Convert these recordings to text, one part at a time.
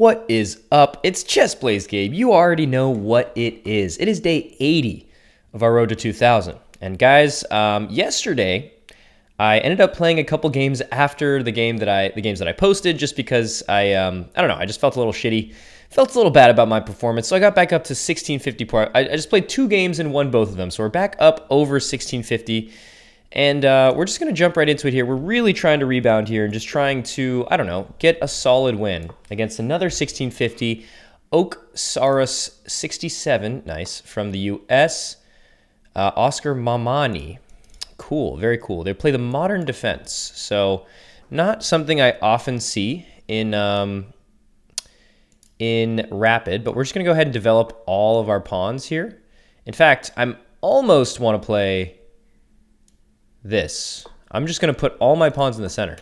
What is up? It's Chess Blaze Gabe. You already know what it is. It is day 80 of our road to 2000. And guys, yesterday I ended up playing a couple games after the games that I posted, just because I don't know, I just felt a little shitty, felt a little bad about my performance. So I got back up to 1650 point. I just played 2 games and won both of them. So we're back up over 1650. And we're just going to jump right into it here. We're really trying to rebound here and just trying to, I don't know, get a solid win against another 1650 Oak Saurus 67, nice, from the US, Oscar Mamani. Cool, very cool. They play the modern defense, so not something I often see in Rapid, but we're just going to go ahead and develop all of our pawns here. In fact, I'm almost want to play this. I'm just going to put all my pawns in the center.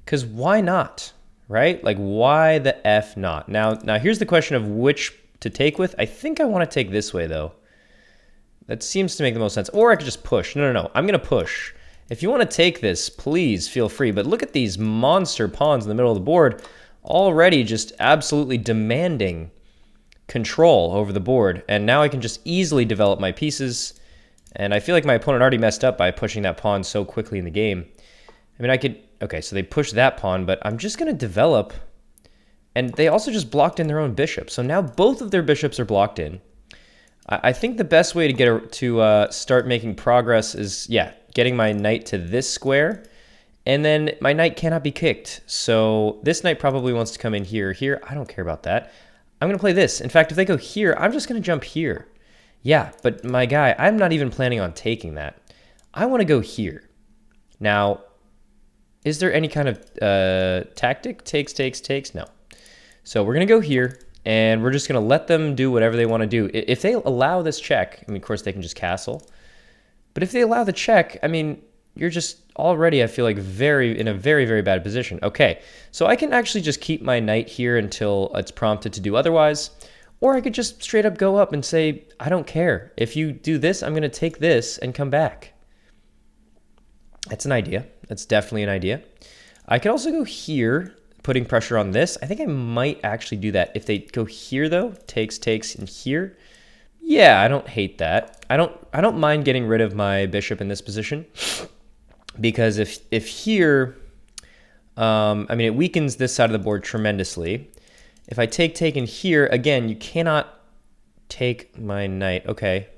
Because why not? Right? Like, why the F not? Now here's the question of which to take with. I think I want to take this way, though. That seems to make the most sense. Or I could just push. No. I'm going to push. If you want to take this, please feel free. But look at these monster pawns in the middle of the board. Already just absolutely demanding control over the board. And now I can just easily develop my pieces. And I feel like my opponent already messed up by pushing that pawn so quickly in the game. I mean, I could... Okay, so they pushed that pawn, but I'm just going to develop. And they also just blocked in their own bishop. So now both of their bishops are blocked in. I think the best way to start making progress is, yeah, getting my knight to this square. And then my knight cannot be kicked. So this knight probably wants to come in here. Here, I don't care about that. I'm going to play this. In fact, if they go here, I'm just going to jump here. Yeah, but my guy, I'm not even planning on taking that. I want to go here. Now, is there any kind of tactic? Takes? No. So we're going to go here, and we're just going to let them do whatever they want to do. If they allow this check, I mean, of course, they can just castle. But if they allow the check, I mean, you're just already, I feel like, in a very, very bad position. Okay, so I can actually just keep my knight here until it's prompted to do otherwise. Or I could just straight up go up and say, I don't care. If you do this, I'm going to take this and come back. That's an idea. That's definitely an idea. I could also go here, putting pressure on this. I think I might actually do that. If they go here, though, takes, and here. Yeah, I don't hate that. I don't mind getting rid of my bishop in this position. Because if here, I mean, it weakens this side of the board tremendously. If I take in here, again, you cannot take my knight. Okay.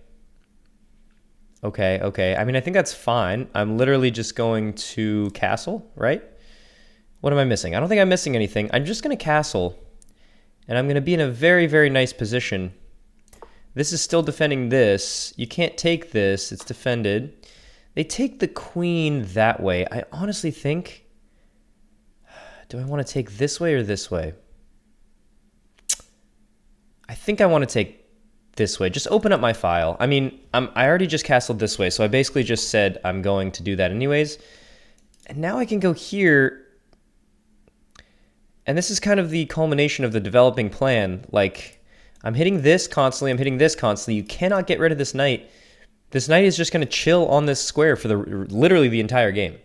I mean, I think that's fine. I'm literally just going to castle, right? What am I missing? I don't think I'm missing anything. I'm just going to castle, and I'm going to be in a very, very nice position. This is still defending this. You can't take this. It's defended. They take the queen that way. I honestly think... Do I want to take this way or this way? I think I want to take this way. Just open up my file. I mean, I already just castled this way, so I basically just said I'm going to do that anyways. And now I can go here. And this is kind of the culmination of the developing plan. Like, I'm hitting this constantly, I'm hitting this constantly. You cannot get rid of this knight. This knight is just going to chill on this square for literally the entire game.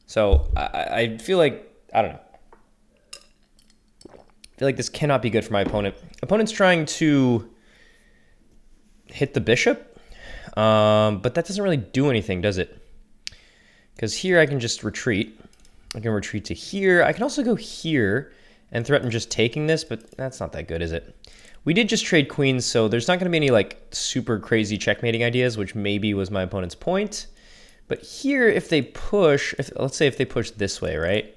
So I feel like, I don't know. I feel like this cannot be good for my opponent. Opponent's trying to hit the bishop, but that doesn't really do anything, does it? Because here I can just retreat. I can retreat to here. I can also go here and threaten just taking this, but that's not that good, is it? We did just trade queens, so there's not going to be any like super crazy checkmating ideas, which maybe was my opponent's point. But here, if they push, let's say if they push this way, right?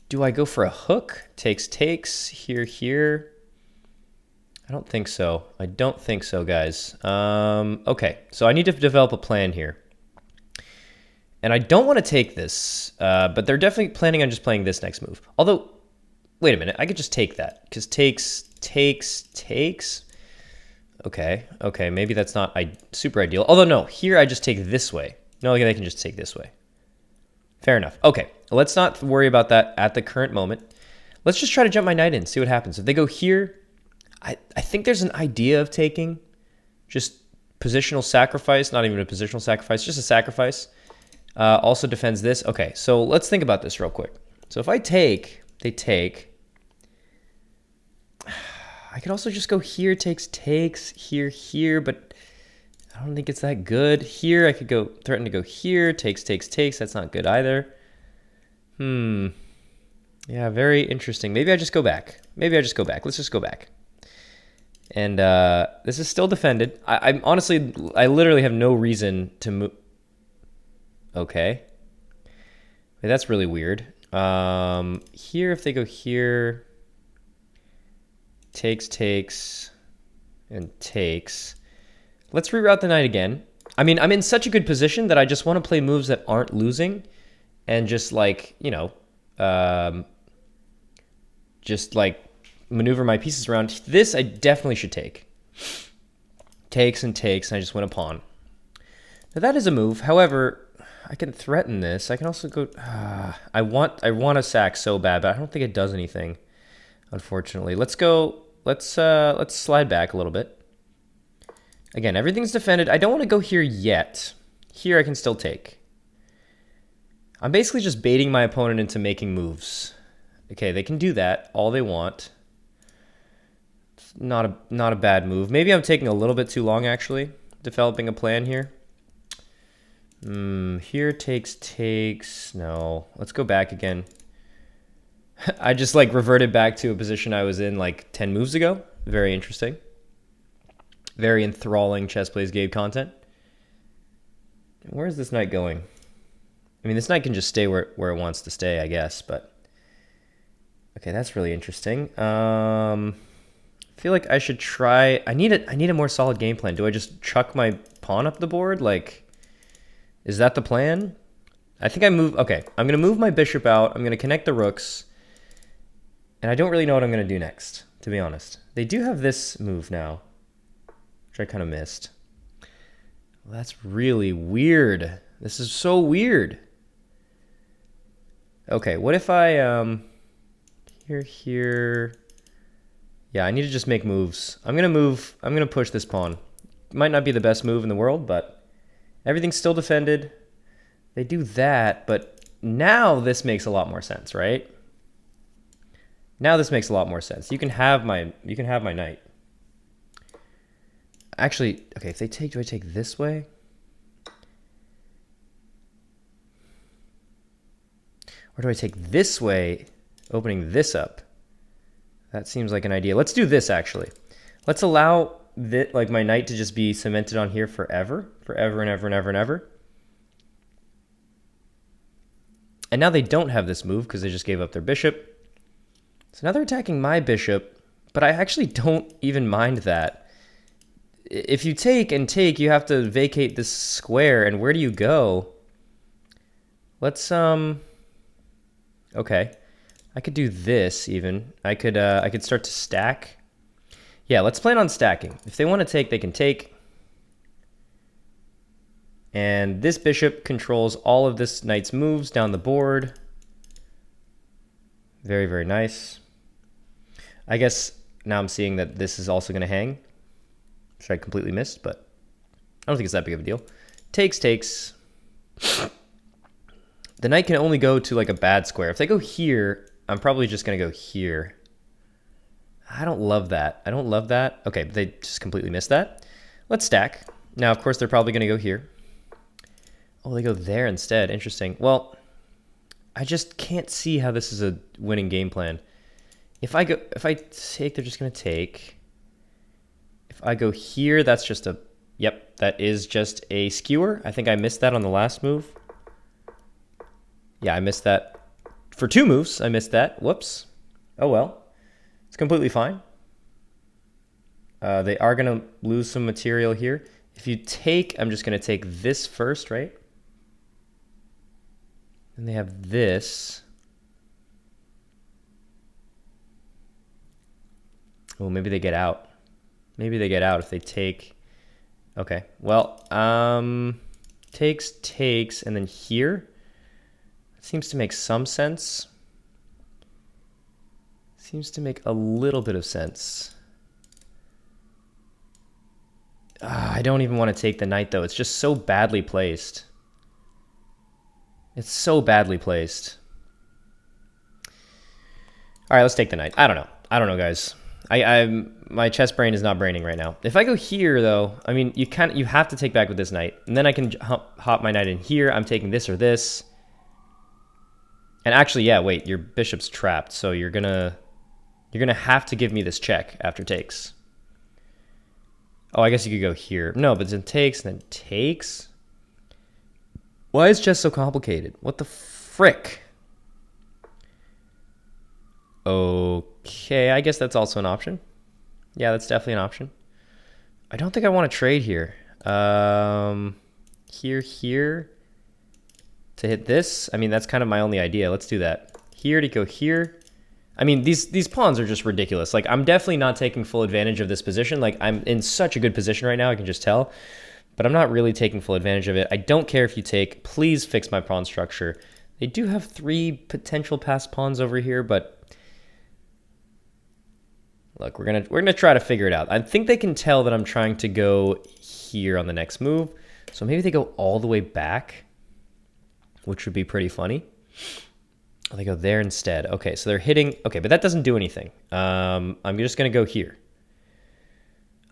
Do I go for a hook? Takes, here. I don't think so. I don't think so, guys. Okay, so I need to develop a plan here. And I don't want to take this, but they're definitely planning on just playing this next move. Although, wait a minute, I could just take that, because takes. Okay, maybe that's not super ideal. Although, no, here I just take this way. No, they can just take this way. Fair enough. Okay, let's not worry about that at the current moment. Let's just try to jump my knight in, see what happens. If they go here, I think there's an idea of taking. Just positional sacrifice, not even a positional sacrifice, just a sacrifice. Also defends this. Okay, so let's think about this real quick. So if I take, they take. I could also just go here, takes, here, but I don't think it's that good. Here, I could go, threaten to go here, takes. That's not good either. Yeah, very interesting. Maybe I just go back. Let's just go back. And this is still defended. I'm honestly, I literally have no reason to move. Okay. Wait, that's really weird. Here, if they go here, takes, and takes. Let's reroute the knight again. I mean, I'm in such a good position that I just want to play moves that aren't losing and just like, you know, just like maneuver my pieces around. This I definitely should take. Takes, and I just win a pawn. Now that is a move. However, I can threaten this. I can also go. I want a sack so bad, but I don't think it does anything. Unfortunately, let's go. Let's slide back a little bit. Again, everything's defended. I don't want to go here yet. Here I can still take. I'm basically just baiting my opponent into making moves. Okay, they can do that all they want. It's not a bad move. Maybe I'm taking a little bit too long actually, developing a plan here. Here takes. No, let's go back again. I just like reverted back to a position I was in like 10 moves ago. Very interesting. Very enthralling Chess Plays Gabe content. Where is this knight going? I mean, this knight can just stay where it wants to stay, I guess, but okay, that's really interesting. I feel like I should try. I need a more solid game plan. Do I just chuck my pawn up the board? Like, is that the plan? I think I move. Okay, I'm gonna move my bishop out. I'm gonna connect the rooks, and I don't really know what I'm gonna do next, to be honest. They do have this move now, which I kind of missed. Well, that's really weird. This is so weird. Okay, what if I here. Yeah, I need to just make moves. I'm gonna push this pawn. Might not be the best move in the world, but everything's still defended. They do that, but now this makes a lot more sense, right? Now this makes a lot more sense. You can have my knight. Actually, okay, if they take, do I take this way? Or do I take this way, opening this up? That seems like an idea. Let's do this, actually. Let's allow like my knight to just be cemented on here forever and ever. And now they don't have this move because they just gave up their bishop. So now they're attacking my bishop, but I actually don't even mind that. If you take, you have to vacate this square, and where do you go? Let's, okay. I could do this even. I could start to stack. Yeah, let's plan on stacking. If they want to take, they can take. And this bishop controls all of this knight's moves down the board. Very, very nice. I guess now I'm seeing that this is also going to hang, which I completely missed, but I don't think it's that big of a deal. Takes. The knight can only go to like a bad square. If they go here, I'm probably just going to go here. I don't love that. Okay, but they just completely missed that. Let's stack. Now, of course, they're probably going to go here. Oh, they go there instead. Interesting. Well, I just can't see how this is a winning game plan. If I take, they're just going to take. If I go here, that's just a, yep, that is just a skewer. I think I missed that on the last move. Yeah, I missed that. For 2 moves, I missed that. Whoops. Oh well. It's completely fine. They are going to lose some material here. If you take, I'm just going to take this first, right? And they have this. Oh, maybe they get out. Maybe they get out if they take. Okay. Well, takes, and then here. It seems to make some sense. Seems to make a little bit of sense. I don't even want to take the knight, though. It's just so badly placed. It's so badly placed. All right, let's take the knight. I don't know, guys. My chess brain is not braining right now. If I go here, though, I mean, you have to take back with this knight, and then I can hop my knight in here. I'm taking this or this, and actually, yeah, wait, your bishop's trapped, so you're gonna have to give me this check after takes. Oh, I guess you could go here. No, but then takes and then takes. Why is chess so complicated? What the frick? Okay, I guess that's also an option. Yeah, that's definitely an option. I don't think I want to trade here. Here to hit this. I mean, that's kind of my only idea. Let's do that. Here to go here. I mean, these pawns are just ridiculous. Like, I'm definitely not taking full advantage of this position. Like, I'm in such a good position right now, I can just tell. But I'm not really taking full advantage of it. I don't care if you take. Please fix my pawn structure. They do have 3 potential passed pawns over here, but look, we're gonna try to figure it out. I think they can tell that I'm trying to go here on the next move. So maybe they go all the way back, which would be pretty funny. Oh, they go there instead. Okay, so they're hitting. Okay, but that doesn't do anything. I'm just gonna go here.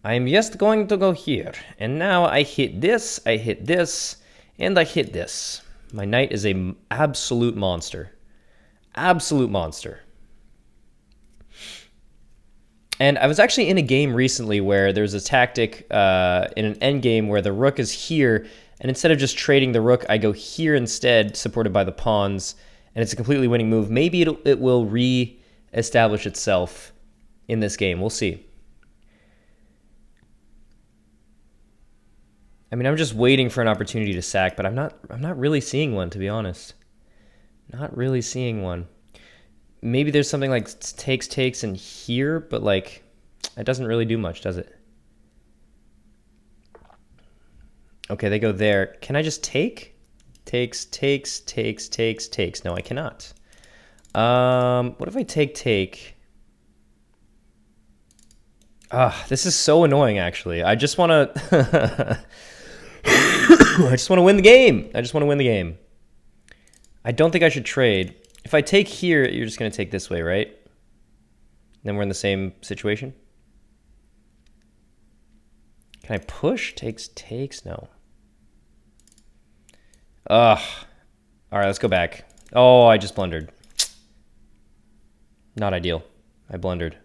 I'm just going to go here. And now I hit this, and I hit this. My knight is an absolute monster. Absolute monster. And I was actually in a game recently where there's a tactic in an endgame where the rook is here, and instead of just trading the rook, I go here instead, supported by the pawns, and it's a completely winning move. Maybe it will re-establish itself in this game. We'll see. I mean, I'm just waiting for an opportunity to sack, but I'm not really seeing one, to be honest. Not really seeing one. Maybe there's something like takes in here, but like it doesn't really do much, does it? Okay, they go there. Can I just take? Takes. No, I cannot. What if I take? This is so annoying, actually. I just want to I just want to win the game. I don't think I should trade. If I take here, you're just going to take this way, right? Then we're in the same situation. Can I push? Takes? No. Ugh. All right, let's go back. Oh, I just blundered. Not ideal. I blundered.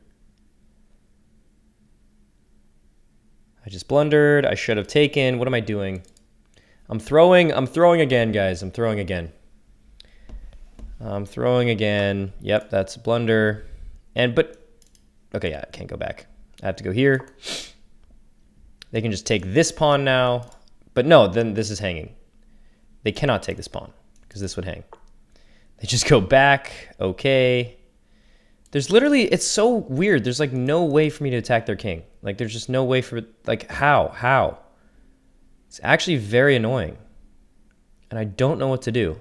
I just blundered. I should have taken. What am I doing? I'm throwing again, guys. I'm throwing again. Yep, that's a blunder. Okay, yeah, I can't go back. I have to go here. They can just take this pawn now. But no, then this is hanging. They cannot take this pawn because this would hang. They just go back. Okay. There's literally, it's so weird. There's like no way for me to attack their king. Like there's just no way for, like how? It's actually very annoying. And I don't know what to do.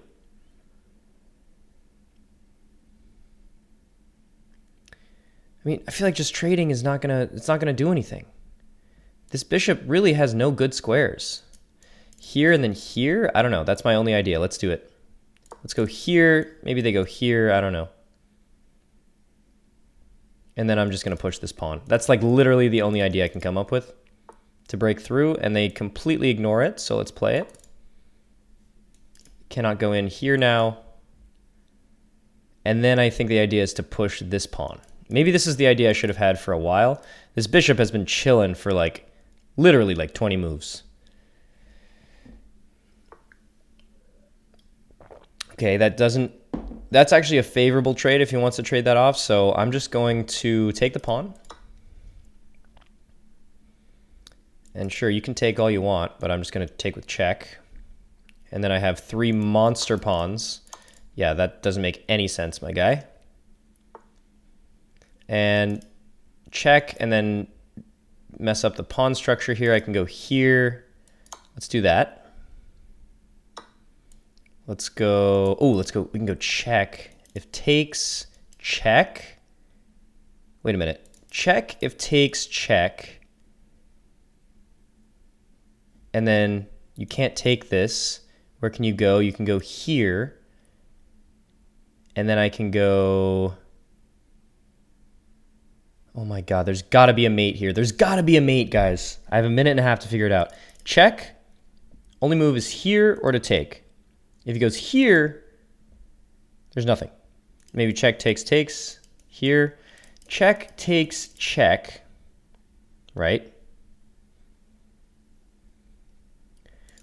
I mean, I feel like just trading is not gonna do anything. This bishop really has no good squares. Here and then here, I don't know. That's my only idea. Let's do it. Let's go here. Maybe they go here. I don't know. And then I'm just gonna push this pawn. That's like literally the only idea I can come up with to break through, and they completely ignore it. So let's play it. Cannot go in here now. And then I think the idea is to push this pawn. Maybe this is the idea I should have had for a while. This bishop has been chilling for like, literally like 20 moves. Okay, that's actually a favorable trade if he wants to trade that off. So I'm just going to take the pawn. And sure, you can take all you want, but I'm just going to take with check. And then I have 3 monster pawns. Yeah, that doesn't make any sense, my guy. And check, and then mess up the pawn structure here. I can go here. Let's do that. Let's go. Oh, let's go. We can go check. If takes, check. Wait a minute. Check if takes, check. And then you can't take this. Where can you go? You can go here. And then I can go... Oh my god, there's got to be a mate here. There's got to be a mate, guys. I have a minute and a half to figure it out. Check. Only move is here or to take. If he goes here, there's nothing. Maybe check takes takes here. Check takes check, right?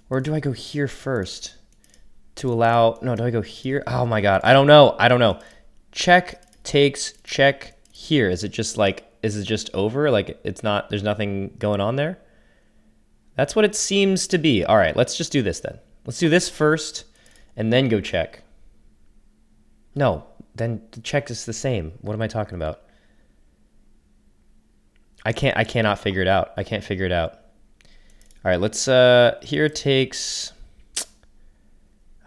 Or do I go here first to allow, no, do I go here? Oh my god, I don't know. I don't know. Check takes check here. Is it just like, is it just over? Like it's not, there's nothing going on there? That's what it seems to be. All right, let's just do this then. Let's do this first and then go check. No, then the check is the same. What am I talking about? I cannot figure it out. I can't figure it out. All right, let's, here takes,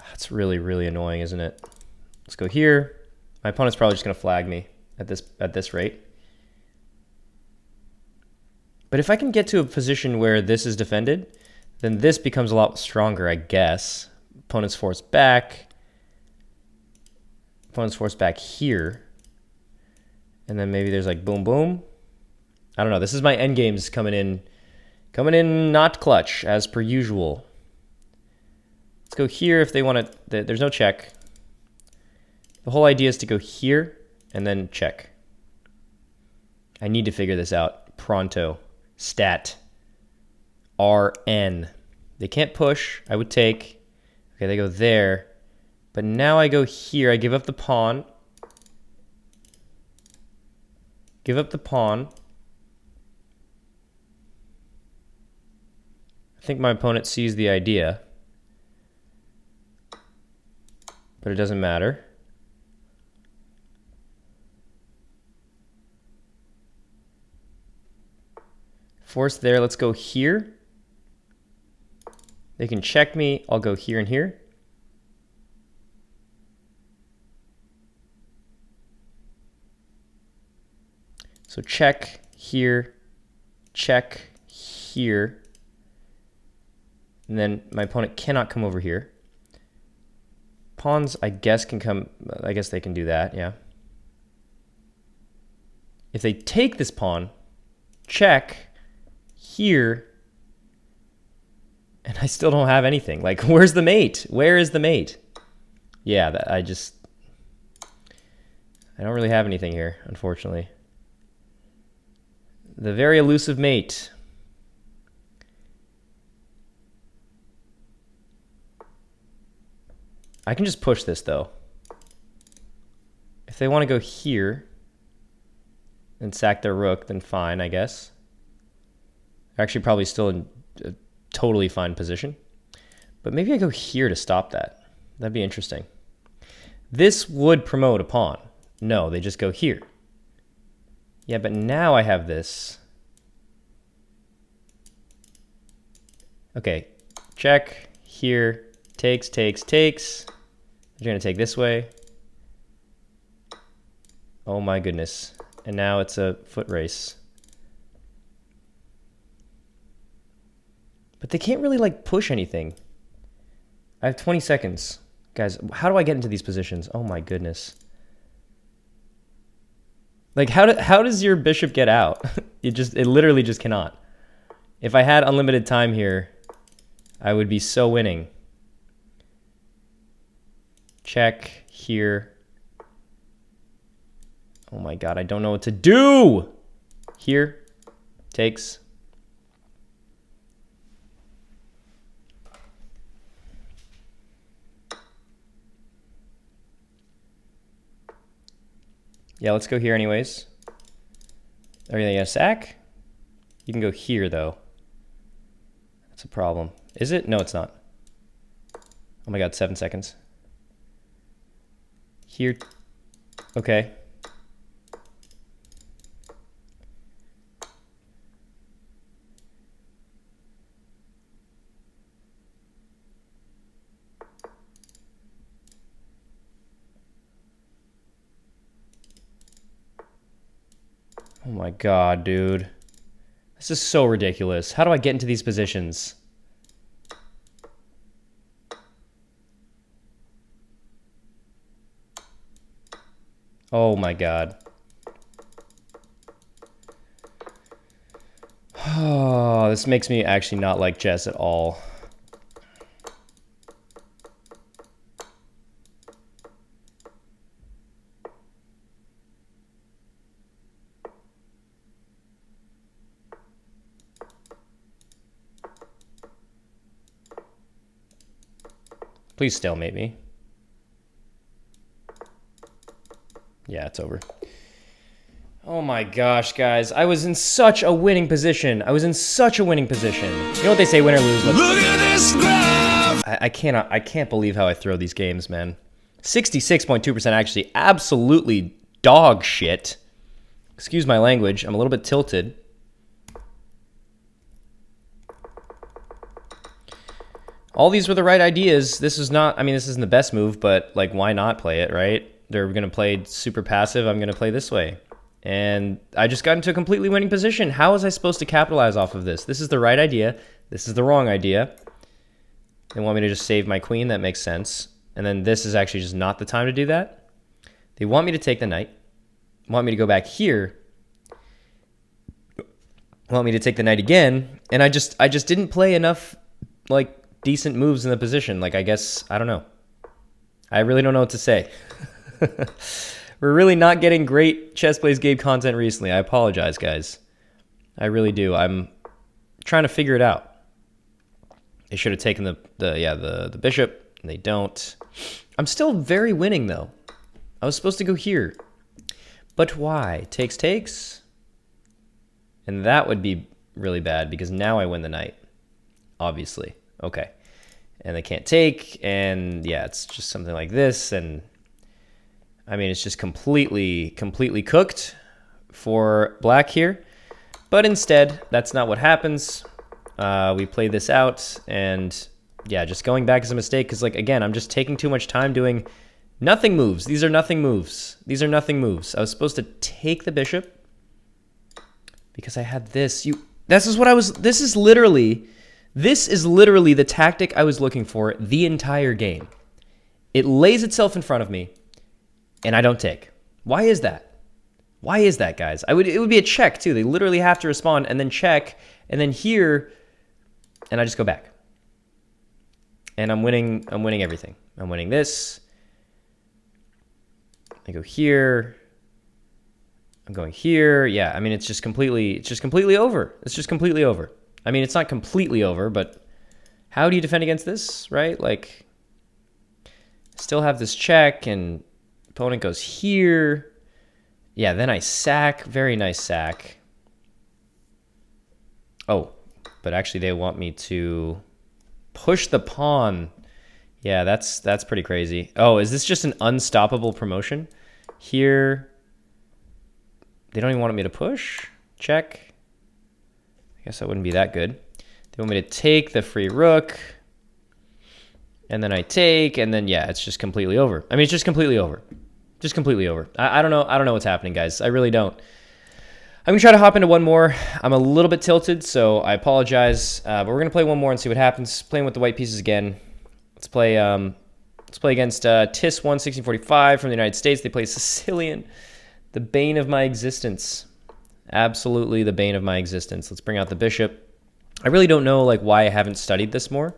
that's really, really annoying, isn't it? Let's go here. My opponent's probably just gonna flag me at this rate. But if I can get to a position where this is defended, then this becomes a lot stronger, I guess. Opponent's forced back. Opponent's forced back here. And then maybe there's like boom, boom. I don't know. This is my endgames coming in not clutch, as per usual. Let's go here if they want to. There's no check. The whole idea is to go here and then check. I need to figure this out pronto. Stat. RN. They can't push. I would take. Okay, they go there. But now I go here. I give up the pawn. Give up the pawn. I think my opponent sees the idea. But it doesn't matter. Force there. Let's go here. They can check me. I'll go here and here. So check here, check here. And then my opponent cannot come over here. Pawns, I guess, can come. I guess they can do that, yeah. If they take this pawn, check here, and I still don't have anything. Like, where's the mate? Where is the mate? Yeah, I don't really have anything here, unfortunately. The very elusive mate. I can just push this, though. If they want to go here and sack their rook, then fine, I guess. They're actually probably still in a totally fine position. But maybe I go here to stop that. That'd be interesting. This would promote a pawn. No, they just go here. Yeah, but now I have this. Okay, check, here, takes, takes, takes. They're gonna take this way. Oh my goodness. And now it's a foot race. But they can't really like push anything. I have 20 seconds. Guys, how do I get into these positions? Oh my goodness. Like, how does your bishop get out? It literally just cannot. If I had unlimited time here, I would be so winning. Check here. Oh my god, I don't know what to do! Here, takes. Yeah, let's go here anyways. Are you gonna sack? You can go here though. That's a problem. Is it? No, it's not. Oh my god, 7 seconds. Here. Okay. Oh my god, dude. This is so ridiculous. How do I get into these positions? Oh my god. Oh, this makes me actually not like chess at all. Please stalemate me. Yeah, it's over. Oh my gosh, guys. I was in such a winning position. I was in such a winning position. You know what they say, win or lose. Look at this graph! I can't believe how I throw these games, man. 66.2% actually. Absolutely dog shit. Excuse my language. I'm a little bit tilted. All these were the right ideas. This is not, I mean, this isn't the best move, but like, why not play it, right? They're going to play super passive. I'm going to play this way. And I just got into a completely winning position. How was I supposed to capitalize off of this? This is the right idea. This is the wrong idea. They want me to just save my queen. That makes sense. And then this is actually just not the time to do that. They want me to take the knight. Want me to go back here. Want me to take the knight again. And I just didn't play enough, like, decent moves in the position. Like, I guess, I don't know. I really don't know what to say. We're really not getting great Chess Plays Gabe content recently. I apologize, guys. I really do. I'm trying to figure it out. They should have taken the bishop, and they don't. I'm still very winning, though. I was supposed to go here. But why? Takes. And that would be really bad, because now I win the knight. Obviously. Okay. And they can't take, and yeah, it's just something like this, and I mean, it's just completely cooked for black here. But instead, that's not what happens. We play this out, and yeah, just going back is a mistake, because like, again, I'm just taking too much time doing nothing moves. These are nothing moves. These are nothing moves. I was supposed to take the bishop because I had this. This is literally the tactic I was looking for the entire game. It lays itself in front of me, and I don't take. Why is that? Why is that, guys? It would be a check, too. They literally have to respond, and then check, and then here, and I just go back. And I'm winning everything. I'm winning this. I go here. I'm going here. Yeah, I mean, it's just completely over. It's just completely over. I mean, it's not completely over, but how do you defend against this, right? Like, still have this check, and opponent goes here. Yeah, then I sack. Very nice sack. Oh, but actually they want me to push the pawn. Yeah, that's pretty crazy. Oh, is this just an unstoppable promotion? Here, they don't even want me to push. Check. I guess that wouldn't be that good. They want me to take the free rook. And then I take, and then, yeah, it's just completely over. I mean, it's just completely over. Just completely over. I don't know. I don't know what's happening, guys. I really don't. I'm going to try to hop into one more. I'm a little bit tilted, so I apologize. But we're going to play one more and see what happens. Playing with the white pieces again. Let's play against TIS 1645 from the United States. They play Sicilian. The bane of my existence. Absolutely the bane of my existence. Let's bring out the bishop. I really don't know like why I haven't studied this more.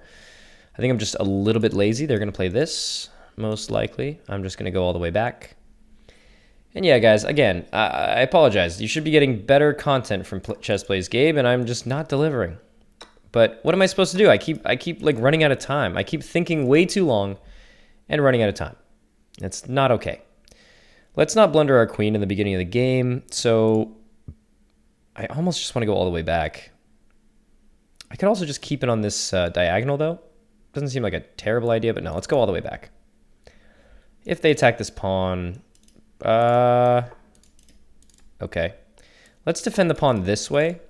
I think I'm just a little bit lazy. They're going to play this, most likely. I'm just going to go all the way back. And yeah, guys, again, I apologize. You should be getting better content from Chess Plays Gabe, and I'm just not delivering. But what am I supposed to do? I keep like running out of time. I keep thinking way too long and running out of time. It's not okay. Let's not blunder our queen in the beginning of the game. So I almost just want to go all the way back. I could also just keep it on this diagonal, though. Doesn't seem like a terrible idea, but no, let's go all the way back. If they attack this pawn, okay. Let's defend the pawn this way,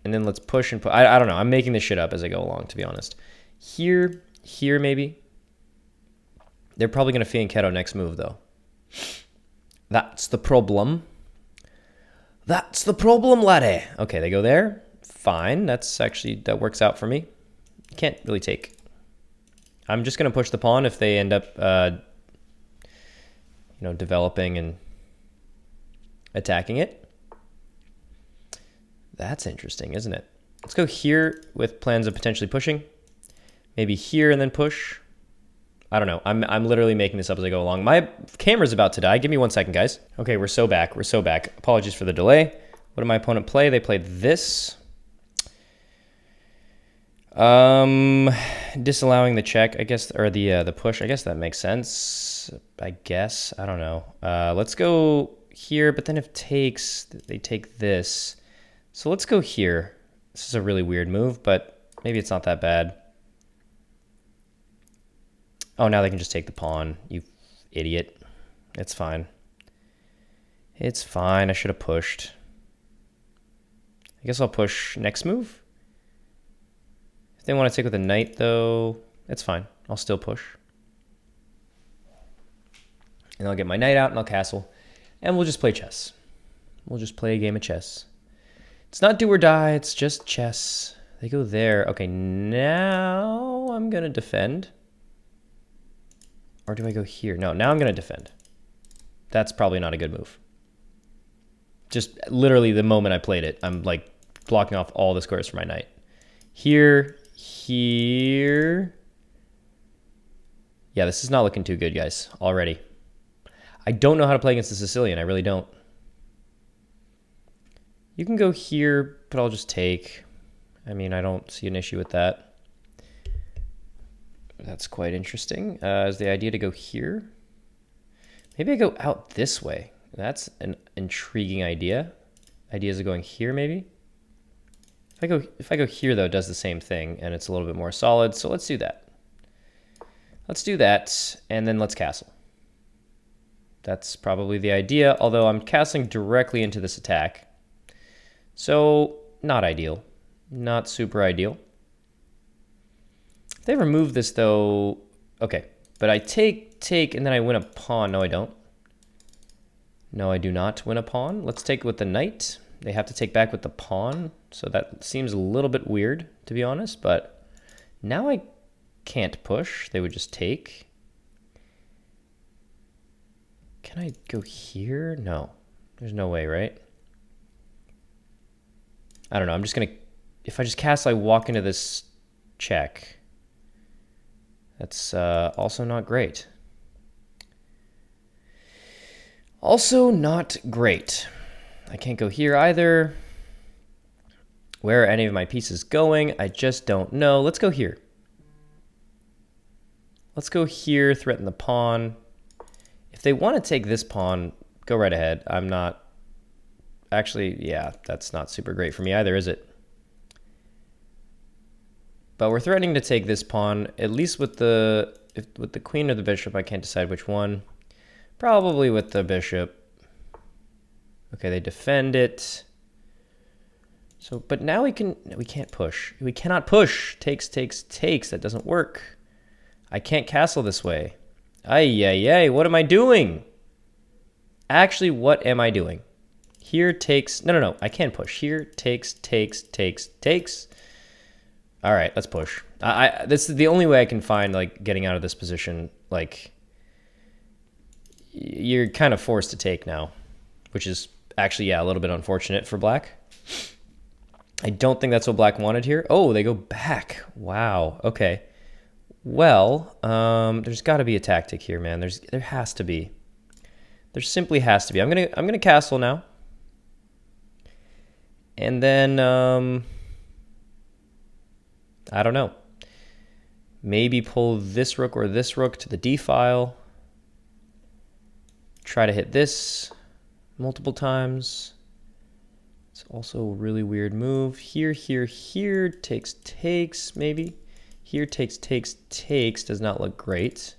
and then let's push and put. I don't know. I'm making this shit up as I go along, to be honest. Here maybe. They're probably going to fianchetto next move, though. That's the problem. That's the problem, laddie. Okay, they go there. Fine. That works out for me. Can't really take. I'm just going to push the pawn if they end up, developing and attacking it. That's interesting, isn't it? Let's go here with plans of potentially pushing. Maybe here and then push. I don't know. I'm literally making this up as I go along. My camera's about to die. Give me 1 second, guys. Okay, we're so back. We're so back. Apologies for the delay. What did my opponent play? They played this. Disallowing the check, I guess, or the push. I guess that makes sense. I guess. I don't know. Let's go here, but then if takes, they take this. So let's go here. This is a really weird move, but maybe it's not that bad. Oh, now they can just take the pawn. You idiot. It's fine. It's fine. I should have pushed. I guess I'll push next move. If they want to take with a knight, though, it's fine. I'll still push. And I'll get my knight out and I'll castle. And we'll just play chess. We'll just play a game of chess. It's not do or die. It's just chess. They go there. Okay, now I'm going to defend. Or do I go here? No, now I'm going to defend. That's probably not a good move. Just literally the moment I played it, I'm like blocking off all the squares for my knight. Here, here. Yeah, this is not looking too good, guys, already. I don't know how to play against the Sicilian. I really don't. You can go here, but I'll just take. I mean, I don't see an issue with that. That's quite interesting. Is the idea to go here? Maybe I go out this way. That's an intriguing idea. Ideas of going here, maybe? If I go here, though, it does the same thing, and it's a little bit more solid, so let's do that. Let's do that, and then let's castle. That's probably the idea, although I'm castling directly into this attack. So, not ideal. Not super ideal. If they remove this, though, okay. But I take, and then I win a pawn. No, I don't. No, I do not win a pawn. Let's take with the knight. They have to take back with the pawn. So that seems a little bit weird, to be honest. But now I can't push. They would just take. Can I go here? No. There's no way, right? I don't know. I'm just going to... If I just castle, I walk into this check. That's also not great. Also not great. I can't go here either. Where are any of my pieces going? I just don't know. Let's go here. Let's go here, threaten the pawn. If they want to take this pawn, go right ahead. I'm not... Actually, yeah, that's not super great for me either, is it? But we're threatening to take this pawn, at least with the queen or the bishop. I can't decide which one. Probably with the bishop. Okay, they defend it. So, but now we can't push. We cannot push. Takes, takes, takes. That doesn't work. I can't castle this way. Ay, ay, ay. What am I doing? Actually, what am I doing? Here takes... No. I can push. Here takes, takes, takes, takes. All right, let's push. This is the only way I can find, like, getting out of this position. Like, you're kind of forced to take now, which is actually, yeah, a little bit unfortunate for black. I don't think that's what black wanted here. Oh, they go back. Wow. Okay. Well, there's got to be a tactic here, man. There has to be. There simply has to be. I'm gonna castle now, and then I don't know. Maybe pull this rook or this rook to the d file. Try to hit this multiple times. It's also a really weird move. Here, here, here. Takes, takes, maybe. Here, takes, takes, takes. Does not look great.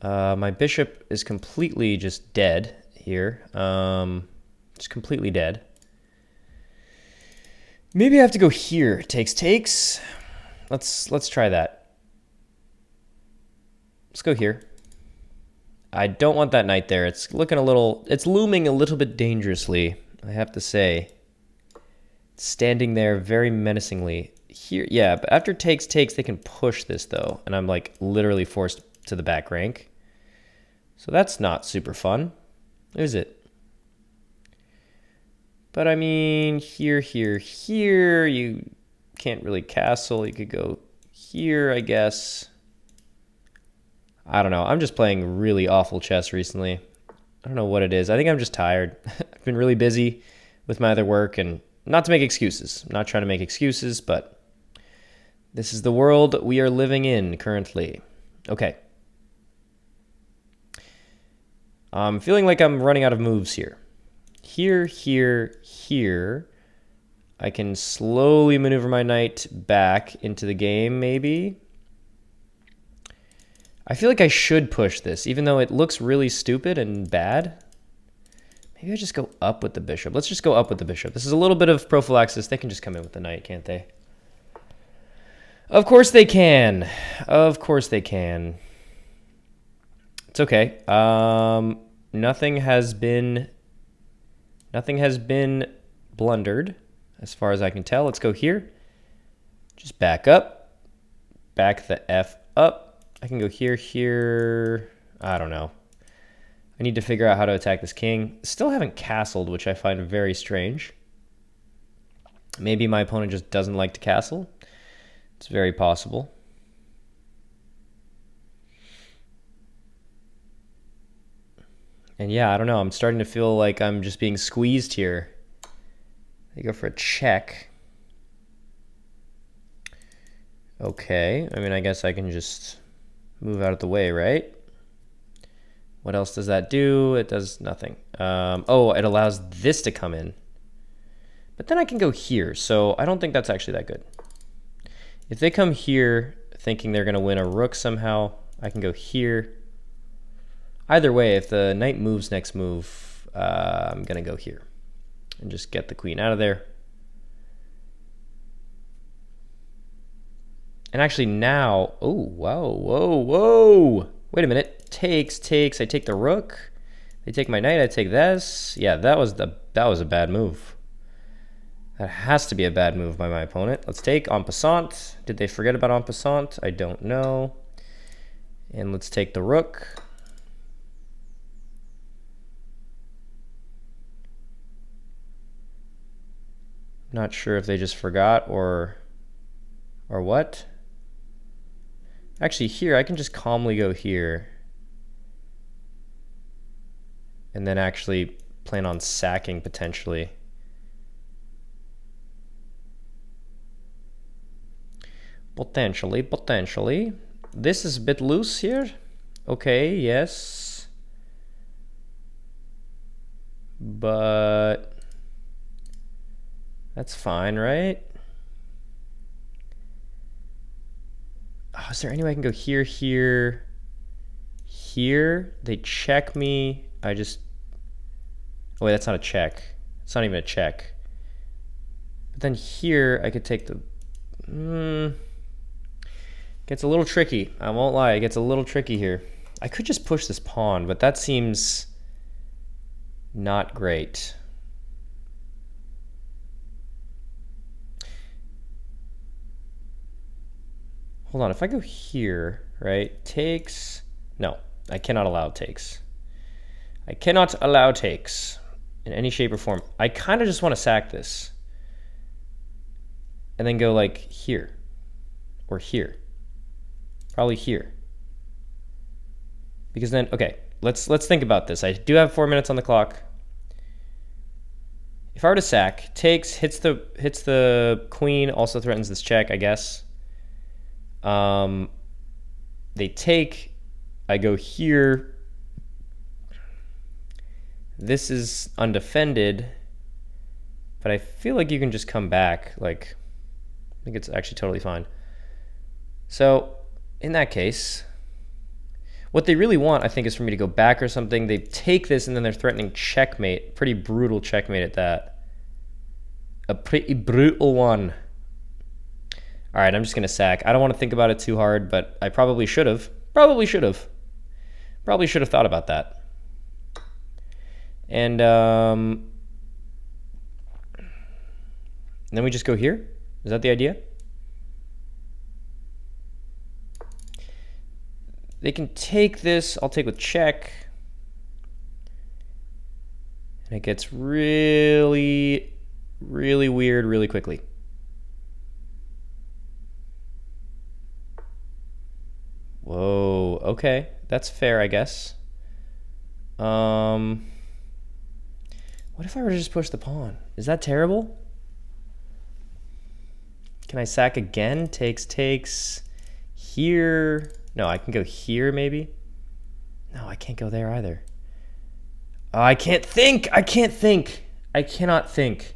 My bishop is completely just dead here. Just completely dead. Maybe I have to go here. Takes, takes. Let's try that. Let's go here. I don't want that knight there. It's looming a little bit dangerously, I have to say. It's standing there very menacingly. Here, yeah, but after takes, takes, they can push this though, and I'm like literally forced to the back rank. So that's not super fun, is it? But I mean, here, you can't really castle. You could go here, I guess. I don't know. I'm just playing really awful chess recently. I don't know what it is. I think I'm just tired. I've been really busy with my other work, and not to make excuses. I'm not trying to make excuses, but this is the world we are living in currently. Okay. I'm feeling like I'm running out of moves here. Here. I can slowly maneuver my knight back into the game, maybe. I feel like I should push this, even though it looks really stupid and bad. Maybe I just go up with the bishop. Let's just go up with the bishop. This is a little bit of prophylaxis. They can just come in with the knight, can't they? Of course they can. Of course they can. It's okay. Nothing has been blundered as far as I can tell. Let's go here. Just back up. Back the F up. I can go here. I don't know. I need to figure out how to attack this king. Still haven't castled, which I find very strange. Maybe my opponent just doesn't like to castle. It's very possible. And yeah, I don't know. I'm starting to feel like I'm just being squeezed here. I go for a check. Okay. I mean, I guess I can just move out of the way, right? What else does that do? It does nothing. Oh, it allows this to come in. But then I can go here, so I don't think that's actually that good. If they come here thinking they're going to win a rook somehow, I can go here. Either way, if the knight moves next move, I'm going to go here and just get the queen out of there. And actually now, oh, wow, whoa. Wait a minute, takes, I take the rook. They take my knight, I take this. Yeah, that was a bad move. That has to be a bad move by my opponent. Let's take en passant. Did they forget about en passant? I don't know. And let's take the rook. Not sure if they just forgot or what. Actually, here, I can just calmly go here. And then actually plan on sacking, potentially. Potentially. This is a bit loose here. Okay, yes. But that's fine, right? Oh, is there any way I can go here, here? They check me. I just... Oh, wait, that's not a check. It's not even a check. But then here, I could take the... Gets a little tricky. I won't lie. It gets a little tricky here. I could just push this pawn, but that seems not great. Hold on. If I go here, right? Takes... No, I cannot allow takes. I cannot allow takes in any shape or form. I kind of just want to sack this. And then go like here. Or here. Probably here. Because then, okay, let's think about this. I do have 4 minutes on the clock. If I were to sack, takes, hits the queen, also threatens this check, I guess. They take, I go here. This is undefended, but I feel like you can just come back. Like, I think it's actually totally fine. So, in that case, what they really want, I think, is for me to go back or something. They take this, and then they're threatening checkmate. Pretty brutal checkmate at that. A pretty brutal one. All right, I'm just going to sack. I don't want to think about it too hard, but I probably should have. Probably should have thought about that. And then we just go here? Is that the idea? They can take this. I'll take with check. And it gets really, really weird really quickly. Whoa, okay. That's fair, I guess. What if I were to just push the pawn? Is that terrible? Can I sack again? Takes. Here. No, I can go here maybe. No, I can't go there either. Oh, I can't think. I cannot think.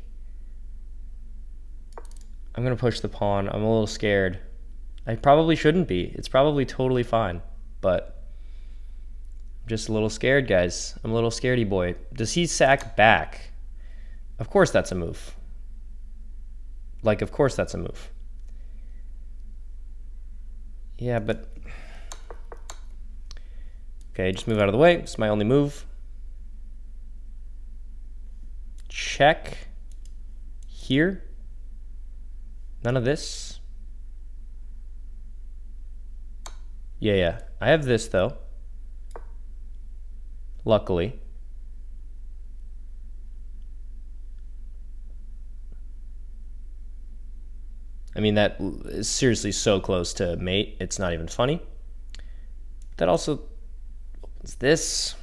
I'm going to push the pawn. I'm a little scared. I probably shouldn't be. It's probably totally fine. But I'm just a little scared, guys. I'm a little scaredy boy. Does he sack back? Of course that's a move. Like, of course that's a move. Yeah, but... Okay, just move out of the way. It's my only move. Check. Here. None of this. Yeah. I have this, though. Luckily. I mean, that is seriously so close to mate, it's not even funny. That also opens this.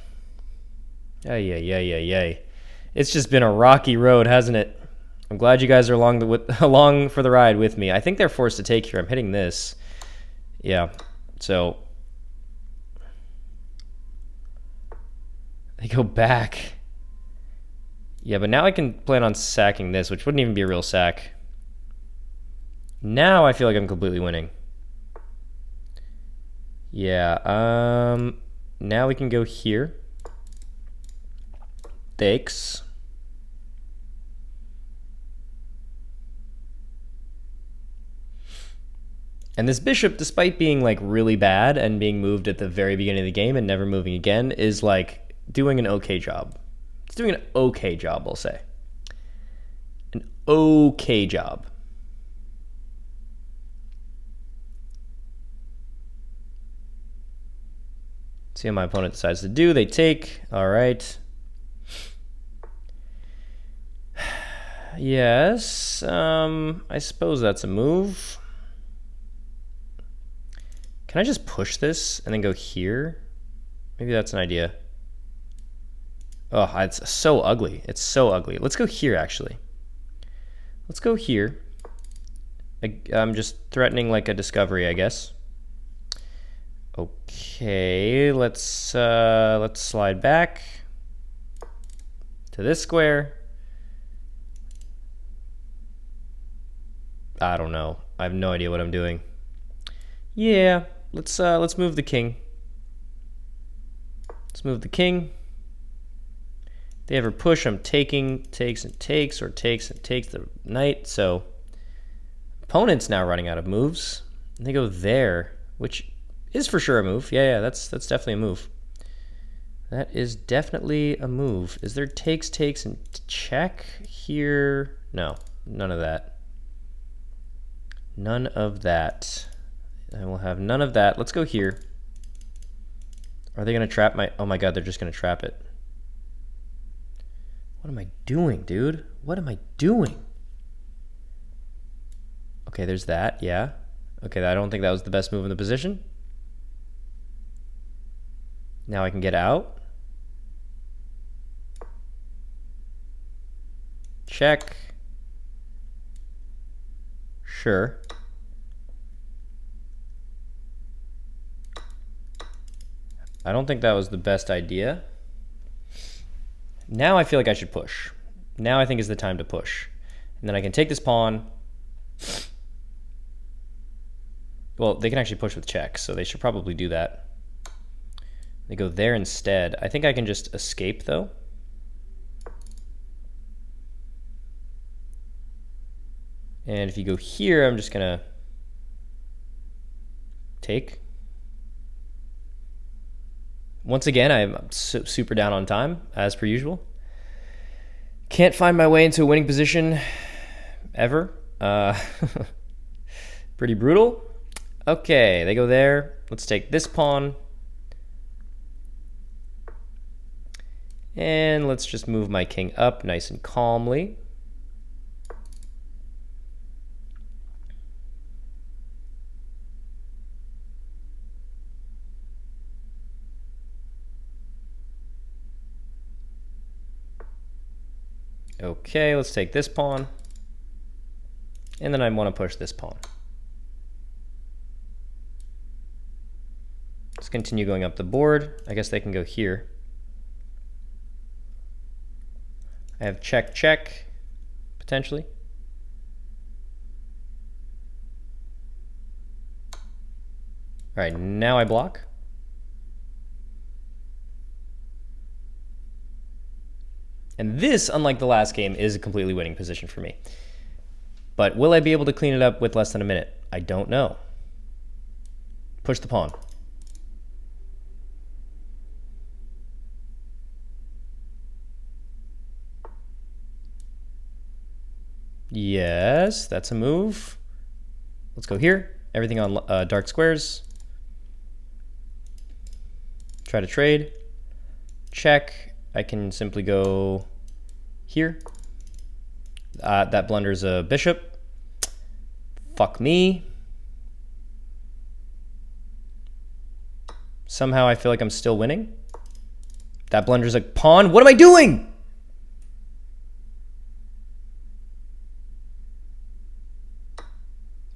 Yay. It's just been a rocky road, hasn't it? I'm glad you guys are along for the ride with me. I think they're forced to take here. I'm hitting this. Yeah, so they go back. Yeah, but now I can plan on sacking this, which wouldn't even be a real sack. Now I feel like I'm completely winning. Yeah, now we can go here. Takes. And this bishop, despite being like really bad and being moved at the very beginning of the game and never moving again, is like doing an okay job. It's doing an okay job, I'll say. An okay job. See what my opponent decides to do. They take. All right. Yes. I suppose that's a move. Can I just push this and then go here? Maybe that's an idea. Oh, it's so ugly. It's so ugly. Let's go here, actually. Let's go here. I'm just threatening like a discovery, I guess. Okay, let's slide back to this square. I don't know. I have no idea what I'm doing. Yeah, let's move the king. Let's move the king. If they ever push, I'm taking, takes and takes, or takes and takes the knight. So opponent's now running out of moves. And they go there, which is for sure a move. Yeah, that's definitely a move. That is definitely a move. Is there takes, and check here? No, none of that. None of that. I will have none of that. Let's go here. Are they going to trap my... Oh my god, they're just going to trap it. What am I doing, dude? What am I doing? Okay, there's that, yeah. Okay, I don't think that was the best move in the position. Now I can get out. Check. Sure. I don't think that was the best idea. Now I feel like I should push. Now I think is the time to push. And then I can take this pawn. Well, they can actually push with checks, so they should probably do that. They go there instead. I think I can just escape, though. And if you go here, I'm just going to take. Once again, I'm super down on time, as per usual. Can't find my way into a winning position ever. Pretty brutal. Okay, they go there. Let's take this pawn. And let's just move my king up nice and calmly. Okay, let's take this pawn. And then I want to push this pawn. Let's continue going up the board. I guess they can go here. I have check, check, potentially. All right, now I block. And this, unlike the last game, is a completely winning position for me. But will I be able to clean it up with less than a minute? I don't know. Push the pawn. Yes, that's a move. Let's go here. Everything on dark squares. Try to trade. Check. I can simply go here. That blunders a bishop. Fuck me. Somehow I feel like I'm still winning. That blunders a pawn. What am I doing?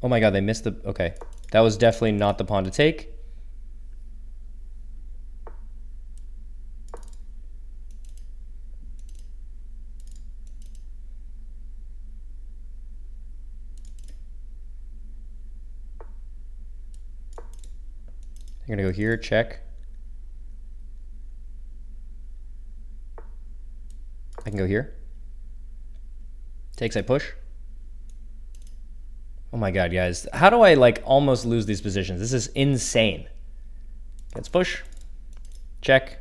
Oh my god, they missed the... Okay. That was definitely not the pawn to take. I'm gonna go here, check. I can go here. Takes, I push. Oh my god, guys. How do I like almost lose these positions? This is insane. Let's push. Check.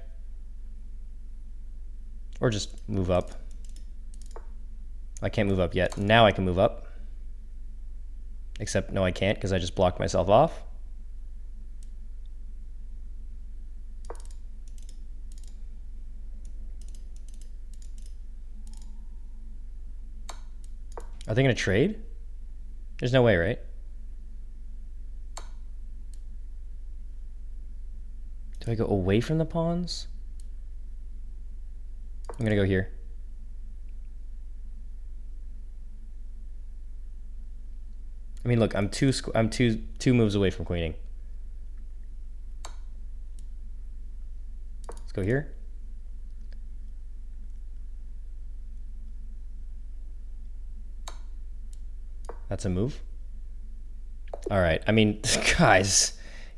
Or just move up. I can't move up yet. Now I can move up. Except, no, I can't because I just blocked myself off. Are they going to trade? There's no way, right? Do I go away from the pawns? I'm going to go here. I mean, look, I'm two moves away from queening. Let's go here. That's a move. All right. I mean, guys,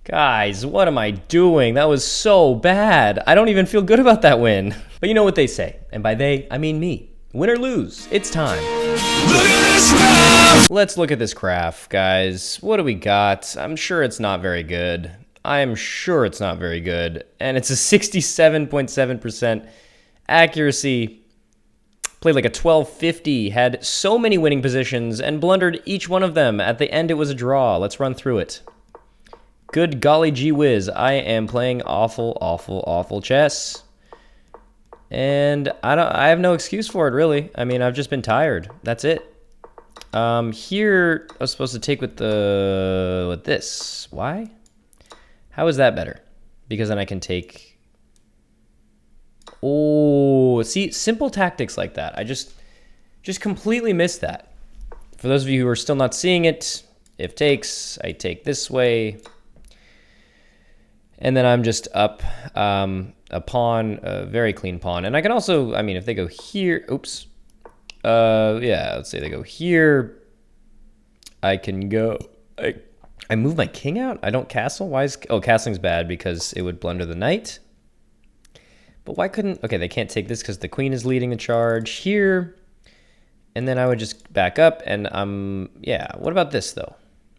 what am I doing? That was so bad. I don't even feel good about that win. But you know what they say, and by they, I mean me. Win or lose, it's time. Look at this graph! Let's look at this graph, guys. What do we got? I'm sure it's not very good. I am sure it's not very good. And it's a 67.7% accuracy. Played like a 1250, had so many winning positions, and blundered each one of them. At the end, it was a draw. Let's run through it. Good golly gee whiz. I am playing awful, awful, awful chess. And I have no excuse for it, really. I mean, I've just been tired. That's it. Here, I was supposed to take with this. Why? How is that better? Because then I can take... Oh, see, simple tactics like that. I just completely missed that. For those of you who are still not seeing it, if takes, I take this way. And then I'm just up a pawn, a very clean pawn. And I can also, I mean, if they go here, oops. Yeah, let's say they go here. I can go, I move my king out? I don't castle? Why is, oh, castling's bad because it would blunder the knight. But why couldn't, okay, they can't take this because the queen is leading the charge here. And then I would just back up and yeah, what about this though?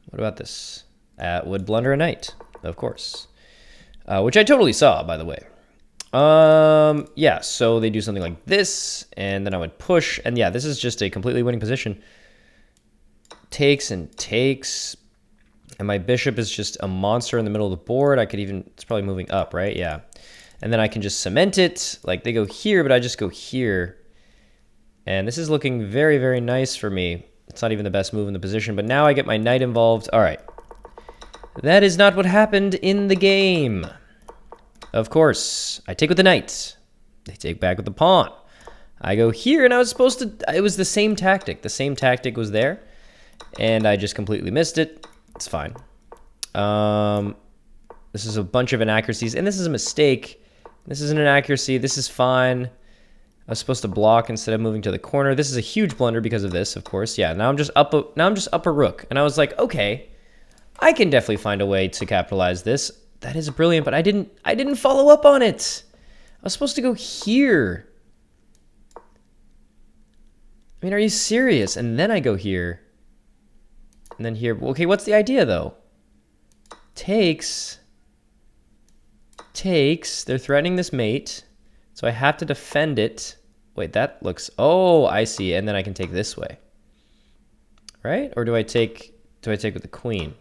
What about this? Would blunder a knight, of course. Which I totally saw, by the way. Yeah, so they do something like this, and then I would push, and yeah, this is just a completely winning position. Takes and takes, and my bishop is just a monster in the middle of the board. I could even, it's probably moving up, right? Yeah. And then I can just cement it. Like they go here, but I just go here. And this is looking very, very nice for me. It's not even the best move in the position, but now I get my knight involved. All right. That is not what happened in the game. Of course, I take with the knight. They take back with the pawn. I go here, and I was supposed to... It was the same tactic. The same tactic was there, and I just completely missed it. It's fine. This is a bunch of inaccuracies, and this is a mistake. This is an inaccuracy. This is fine. I was supposed to block instead of moving to the corner. This is a huge blunder because of this, of course. Yeah, now I'm just up a rook, and I was like, okay, I can definitely find a way to capitalize this. That is brilliant, but I didn't follow up on it. I was supposed to go here. I mean, are you serious? And then I go here. And then here. Okay, what's the idea, though? Takes. They're threatening this mate. So I have to defend it. Wait, that looks... Oh, I see. And then I can take this way. Right? Or do I take with the queen?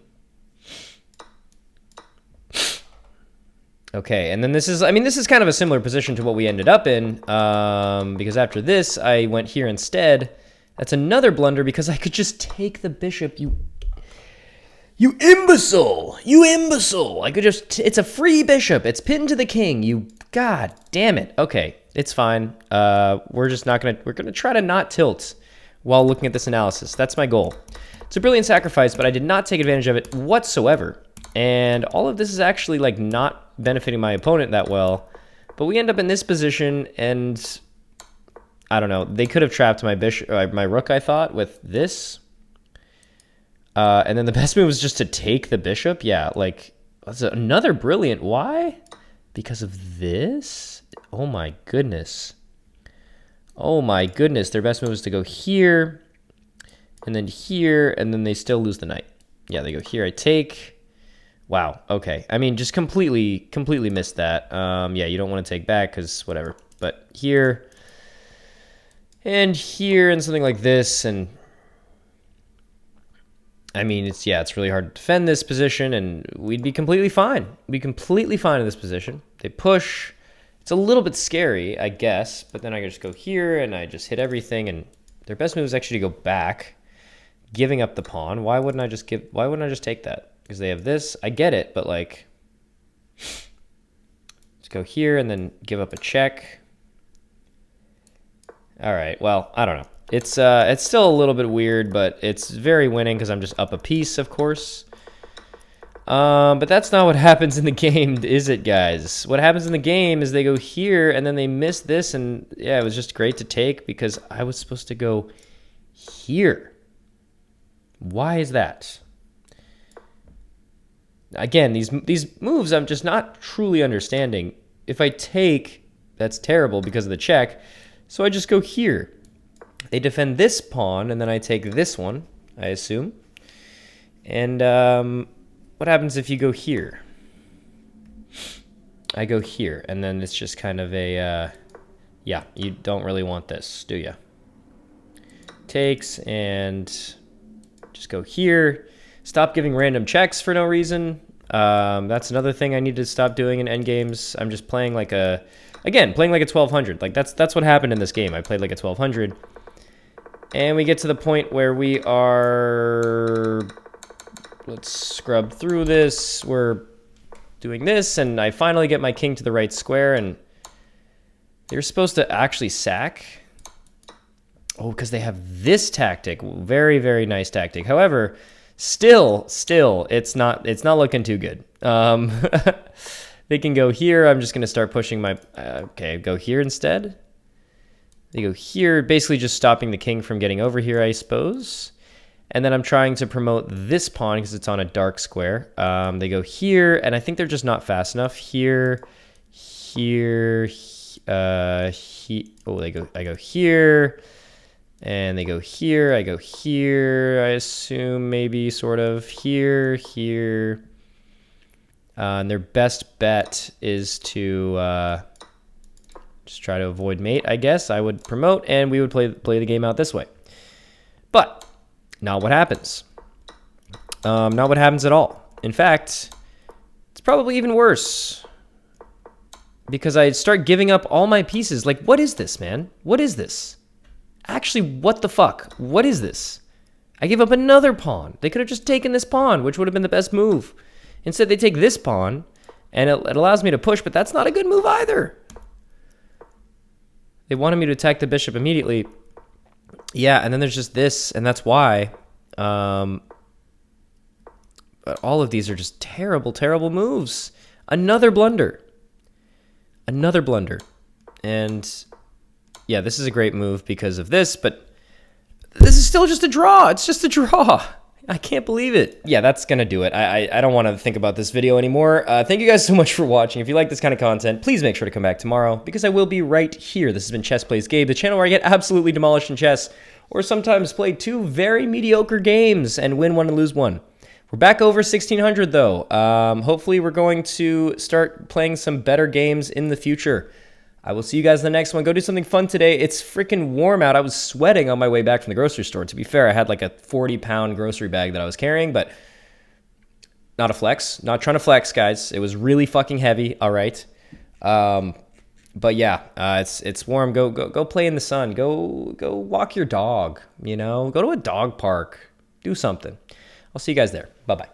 Okay, and then this is... I mean, this is kind of a similar position to what we ended up in. Because after this, I went here instead. That's another blunder because I could just take the bishop. You imbecile! You imbecile! I could just... It's a free bishop. It's pinned to the king. You... God damn it. Okay, it's fine. We're just not gonna... We're gonna try to not tilt while looking at this analysis. That's my goal. It's a brilliant sacrifice, but I did not take advantage of it whatsoever. And all of this is actually, like, not benefiting my opponent that well. But we end up in this position, and... I don't know. They could have trapped my bishop, my rook, I thought, with this. And then the best move was just to take the bishop. Yeah, like, that's another brilliant... Why? Because of this? Oh my goodness. Oh my goodness. Their best move is to go here, and then they still lose the knight. Yeah, they go here. I take... Wow, okay. I mean, just completely missed that. Yeah, you don't want to take back, because whatever. But here... And here, and something like this, and... I mean, it's really hard to defend this position, and we'd be completely fine. We'd be completely fine in this position. They push. It's a little bit scary, I guess, but then I can just go here, and I just hit everything, and their best move is actually to go back, giving up the pawn. Why wouldn't I just take that? Because they have this. I get it, but, like... Let's go here, and then give up a check. All right, well, I don't know. It's still a little bit weird, but it's very winning because I'm just up a piece, of course. But that's not what happens in the game, is it, guys? What happens in the game is they go here, and then they miss this, and yeah, it was just great to take because I was supposed to go here. Why is that? Again, these moves I'm just not truly understanding. If I take, that's terrible because of the check. So I just go here. They defend this pawn, and then I take this one, I assume. And what happens if you go here? I go here, and then it's just kind of a... yeah, you don't really want this, do you? Takes, and just go here. Stop giving random checks for no reason. That's another thing I need to stop doing in endgames. I'm just playing like a... Again, playing like a 1200. Like, that's what happened in this game. I played like a 1200. And we get to the point where we are... Let's scrub through this. We're doing this, and I finally get my king to the right square, and they're supposed to actually sack. Oh, because they have this tactic. Very, very nice tactic. However, still, it's not looking too good. They can go here. I'm just going to start pushing my... okay, go here instead. They go here, basically just stopping the king from getting over here, I suppose. And then I'm trying to promote this pawn because it's on a dark square. They go here, and I think they're just not fast enough. Here, oh, I go here, and they go here. I go here, I assume, maybe, sort of. Here. And their best bet is to just try to avoid mate, I guess. I would promote, and we would play the game out this way. But not what happens. Not what happens at all. In fact, it's probably even worse. because I start giving up all my pieces. Like, what is this, man? What is this? Actually, what the fuck? What is this? I give up another pawn. They could have just taken this pawn, which would have been the best move. Instead, they take this pawn, and it allows me to push, but that's not a good move either. They wanted me to attack the bishop immediately. Yeah, and then there's just this, and that's why. But all of these are just terrible, terrible moves. Another blunder. Another blunder. And yeah, this is a great move because of this, but this is still just a draw. It's just a draw. I can't believe it. Yeah, that's going to do it. I don't want to think about this video anymore. Thank you guys so much for watching. If you like this kind of content, please make sure to come back tomorrow because I will be right here. This has been Chess Plays Gabe, the channel where I get absolutely demolished in chess or sometimes play 2 very mediocre games and win 1 and lose 1. We're back over 1600 though. Hopefully we're going to start playing some better games in the future. I will see you guys in the next one. Go do something fun today. It's freaking warm out. I was sweating on my way back from the grocery store. To be fair, I had like a 40-pound grocery bag that I was carrying, but not a flex. Not trying to flex, guys. It was really fucking heavy. All right. But yeah, it's warm. Go play in the sun. Go walk your dog. You know, go to a dog park. Do something. I'll see you guys there. Bye-bye.